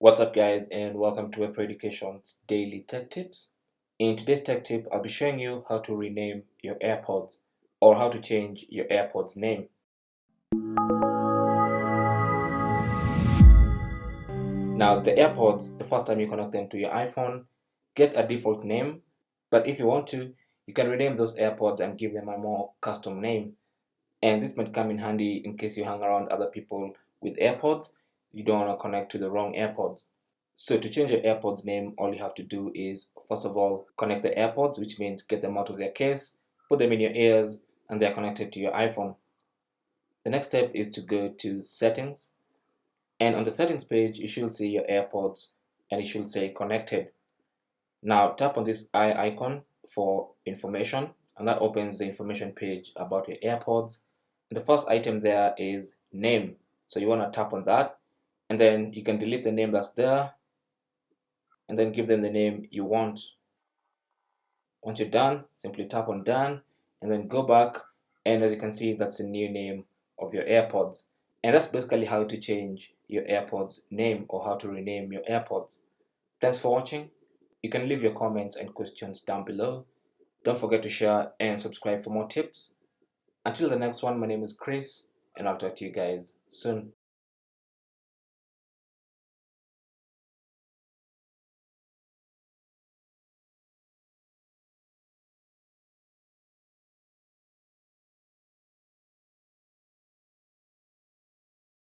What's up guys, and welcome to Web Education's Daily Tech Tips. In today's tech tip, I'll be showing you how to rename your AirPods or how to change your AirPods name. Now the AirPods, the first time you connect them to your iPhone, get a default name, but if you want to, you can rename those AirPods and give them a more custom name. And this might come in handy in case you hang around other people with AirPods, you don't want to connect to the wrong AirPods. So to change your AirPods name, all you have to do is, first of all, connect the AirPods, which means get them out of their case, put them in your ears, and they're connected to your iPhone. The next step is to go to Settings, and on the Settings page, you should see your AirPods, and it should say Connected. Now tap on this eye icon for information, and that opens the information page about your AirPods. And the first item there is Name, so you want to tap on that, and then you can delete the name that's there and then give them the name you want. Once you're done, simply tap on done and then go back, and as you can see, that's the new name of your AirPods. And that's basically how to change your AirPods name or how to rename your AirPods. Thanks for watching. You can leave your comments and questions down below. Don't forget to share and subscribe for more tips. Until the next one, my name is Chris, and I'll talk to you guys soon.